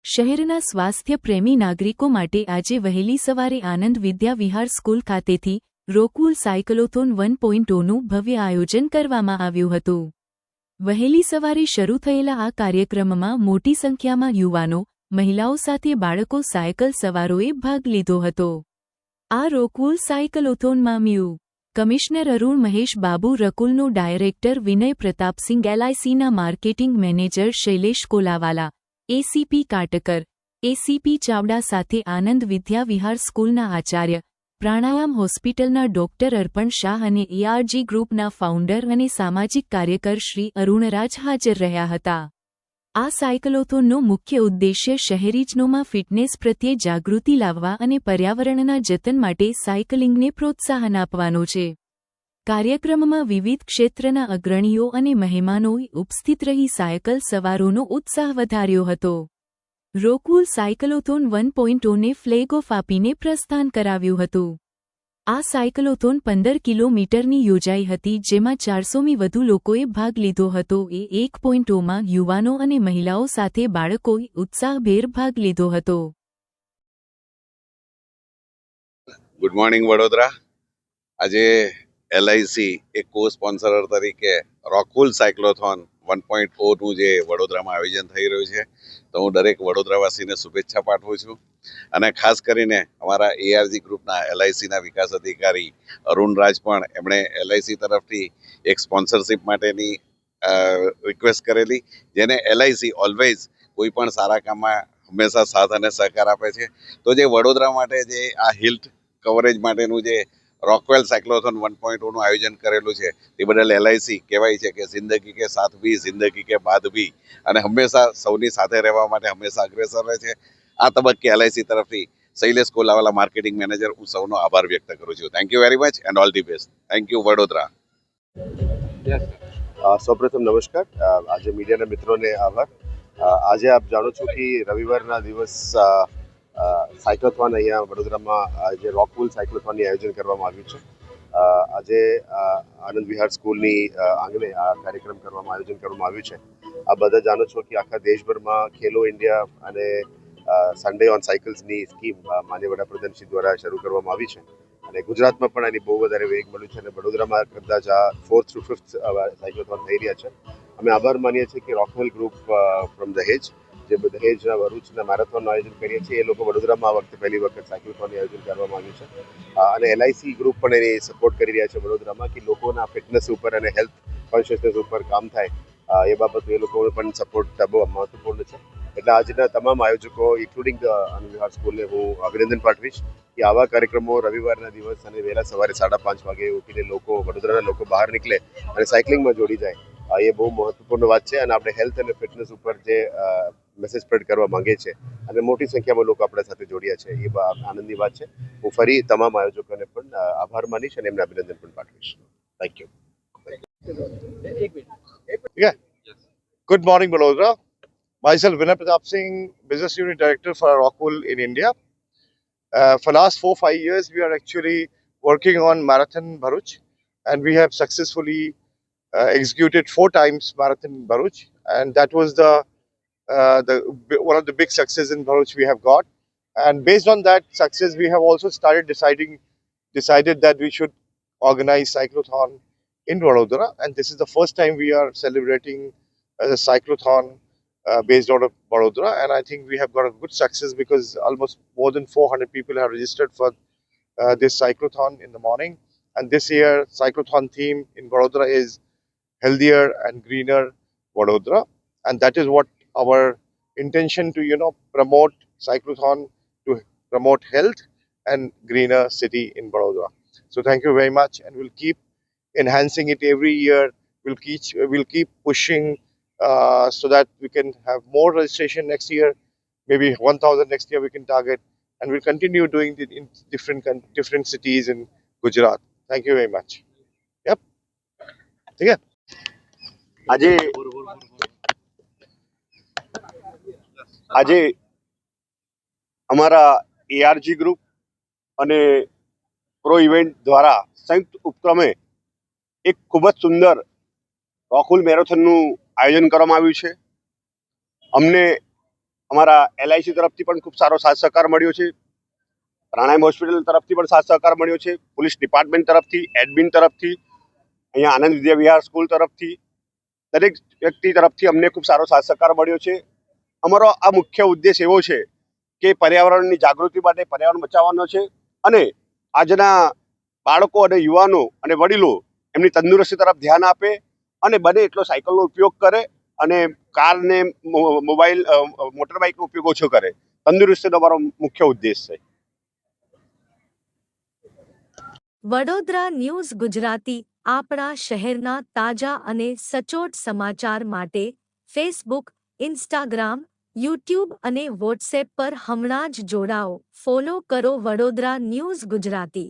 શહેરના સ્વાસ્થ્ય પ્રેમી નાગરિકો માટે આજે વહેલી સવારે આનંદ વિદ્યા વિહાર સ્કૂલ ખાતેથી રોકવુલ સાયકલોથોન 1.0નું ભવ્ય આયોજન કરવામાં આવ્યું હતું। વહેલી સવારે શરૂ થયેલા આ કાર્યક્રમમાં મોટી સંખ્યામાં યુવાનો, મહિલાઓ સાથે બાળકો સાયકલ સવારોએ ભાગ લીધો હતો। આ રોકવુલ સાયકલોથોનમાં મ્યુ કમિશનર અરુણ મહેશ બાબુ, રકુલનો ડાયરેક્ટર વિનય પ્રતાપસિંહ, LICના marketing manager Shailesh Kolawala, ACP Katkar, ACP Chavda સાથે આનંદ વિદ્યા વિહાર સ્કૂલના આચાર્ય, પ્રાણાયામ હોસ્પિટલના ડોક્ટર અર્પણ શાહ અને ERG ગ્રુપના ફાઉન્ડર અને સામાજિક કાર્યકર શ્રી અરુણરાજ હાજર રહ્યા હતા। આ સાયકલોથોનનો મુખ્ય ઉદ્દેશ્ય શહેરીજનોમાં ફિટનેસ પ્રત્યે જાગૃતિ લાવવા અને પર્યાવરણના જતન માટે સાયકલિંગને પ્રોત્સાહન આપવાનો છે। કાર્યક્રમમાં વિવિધ ક્ષેત્રના અગ્રણીઓ અને મહેમાનોએ ઉપસ્થિત રહી સાયકલ સવારોનો ઉત્સાહ વધાર્યો હતો। રોકવુલ સાયકલોથોન 1.0ને ફ્લેગ ઓફ આપીને પ્રસ્થાન કરાવ્યું હતું। આ સાયકલોથોન 15 કિલોમીટરની યોજાઈ હતી, જેમાં 400મી વધુ લોકોએ ભાગ લીધો હતો। 1.0માં યુવાનો અને મહિલાઓ સાથે બાળકોએ ઉત્સાહભેર ભાગ લીધો હતો। Good morning Vadodara. આજે LIC એક કો સ્પોન્સર તરીકે રોકવુલ સાયક્લોથોન 1.0નું જે વડોદરામાં આયોજન થઈ રહ્યું છે, તો હું દરેક વડોદરાવાસીને શુભેચ્છા પાઠવું છું। અને ખાસ કરીને અમારા ARG ગ્રુપના LICના વિકાસ અધિકારી અરુણરાજ પણ એમણે LIC તરફથી એક સ્પોન્સરશિપ માટેની રિક્વેસ્ટ કરેલી, જેને LIC ઓલવેઝ કોઈ પણ સારા કામમાં હંમેશા સાથ અને સહકાર આપે છે। તો જે વડોદરા માટે જે આ હિલ કવરેજ માટેનું જે રોકવેલ સાયક્લોથોન 1.0નું આયોજન કરેલું છે, તે બદલ LIC કહેવાય છે કે જિંદગી કે સાથ ભી, જિંદગી કે બાદ ભી, અને હંમેશા સૌની સાથે રહેવા માટે હંમેશા અગ્રેસર રહે છે। આ તબક્કે LIC તરફથી શૈલેષ કોલાવાલા માર્કેટિંગ મેનેજર, હું સૌનો આભાર વ્યક્ત કરું છું। Thank you very much and all the best. Thank you Vadodara. સૌપ્રથમ નમસ્કાર। આજે મીડિયાના મિત્રોને આભાર। આજે આપ જાણો છો કે રવિવારના દિવસ સાયક્લોથોન અહીંયા વડોદરામાં જે રોકવુલ સાયક્લોથોનની આયોજન કરવામાં આવ્યું છે। આજે આનંદ વિહાર સ્કૂલની આંગણે આ કાર્યક્રમ આયોજન કરવામાં આવ્યું છે। આ બધા જાણો છો કે આખા દેશભરમાં ખેલો ઇન્ડિયા અને સન્ડે ઓન સાયકલ્સની સ્કીમ માનનીય વડાપ્રધાનશ્રી દ્વારા શરૂ કરવામાં આવી છે, અને ગુજરાતમાં પણ એની બહુ વધારે વેગ મળ્યું છે, અને વડોદરામાં કદાચ આ 4th to 5th સાયક્લોથોન થઈ રહ્યા છે। અમે આભાર માનીએ છીએ કે રોકવેલ ગ્રુપ ફ્રોમ દહેજ, જે દહેજના ભરૂચના મેરેથોનનું આયોજન કરીએ છીએ, એ લોકો વડોદરામાં આ વખતે પહેલી વખત સાયક્લોથોનનું આયોજન કરવામાં આવ્યું છે। અને LIC ગ્રુપ પણ એની સપોર્ટ કરી રહ્યા છે વડોદરામાં, કે લોકોના ફિટનેસ ઉપર અને હેલ્થ કોન્શિયસનેસ ઉપર કામ થાય, એ બાબત એ લોકોને પણ સપોર્ટ બહુ મહત્વપૂર્ણ છે। એટલે આજના તમામ આયોજકો ઇન્ક્લુડિંગ આનંદ વિહાર સ્કૂલને હું અભિનંદન પાઠવીશ કે આવા કાર્યક્રમો રવિવારના દિવસ અને વહેલા સવારે 5:30 વાગે ઉઠીને લોકો, વડોદરાના લોકો બહાર નીકળે અને સાયકલિંગમાં જોડી જાય, એ બહુ મહત્વપૂર્ણ વાત છે। અને આપણે હેલ્થ અને ફિટનેસ ઉપર જે મેસેજ સ્પ્રેડ કરવા માંગે છે, અને મોટી સંખ્યામાં લોકો આપણા સાથે જોડ્યા છે, એ આનંદની વાત છે। હું ફરી તમામ આયોજકોને પણ આભાર માનીશ અને એમને અભિનંદન પણ પાઠવીશ। Thank you. Good morning, Vadodara. Myself, Vinay Pratap Singh, Business Unit Director for Rockwool in India. For last 4-5 years, we are actually working on Marathon Bharuch, and we have successfully executed 4 times Marathon Bharuch, and that was the one of the big success in Bharuch we have got. And based on that success, we have also decided that we should organize cyclothon in Vadodara, and this is the first time we are celebrating a cyclothon based out of Vadodara, and I think we have got a good success because almost more than 400 people have registered for this cyclothon in the morning. And this year cyclothon theme in Vadodara is healthier and greener Vadodara, and that is what our intention to promote cyclothon, to promote health and greener city in Vadodara. So thank you very much, and we'll keep enhancing it every year. We'll keep pushing so that we can have more registration next year. Maybe 1,000 next year we can target, and we'll continue doing it in different cities in Gujarat. Thank you very much. Yep. Okay. આજે અમારા ARG group અને pro event દ્વારા સંયુક્ત ઉપક્રમે એક ખૂબ જ સુંદર રોકવુલ મેરેથોનનું આયોજન કરવામાં આવ્યું છે। અમને અમારા LIC તરફથી પણ ખૂબ સારો સાથ સહકાર મળ્યો છે. પ્રાણાયામ હોસ્પિટલ તરફથી પણ સાથ સહકાર મળ્યો છે. પોલીસ ડિપાર્ટમેન્ટ તરફથી, એડમિન તરફથી, અહીંયા આનંદ વિદ્યા વિહાર સ્કૂલ તરફથી, દરેક વ્યક્તિ તરફથી અમને ખૂબ સારો સાથ સહકાર મળ્યો છે. અમારો આ મુખ્ય ઉદ્દેશ એવો છે કે પર્યાવરણની જાગૃતિ માટે પર્યાવરણ બચાવવાનો છે અને આજના બાળકો અને યુવાનો અને વડીલો એમની તંદુરસ્તી તરફ ધ્યાન આપે અને બને એટલો સાયકલનો ઉપયોગ કરે અને કાર ને મોબાઈલ મોટર બાઇકનો ઉપયોગ ઓછો કરે. તંદુરસ્તીનો અમારો મુખ્ય ઉદ્દેશ છે. વડોદરા ન્યૂઝ ગુજરાતી આપણા શહેરના તાજા અને સચોટ સમાચાર માટે ફેસબુક, ઇન્સ્ટાગ્રામ, યુટ્યુબ અને વોટ્સએપ પર હમણાં જ જોડાઓ. ફોલો કરો વડોદરા ન્યૂઝ ગુજરાતી.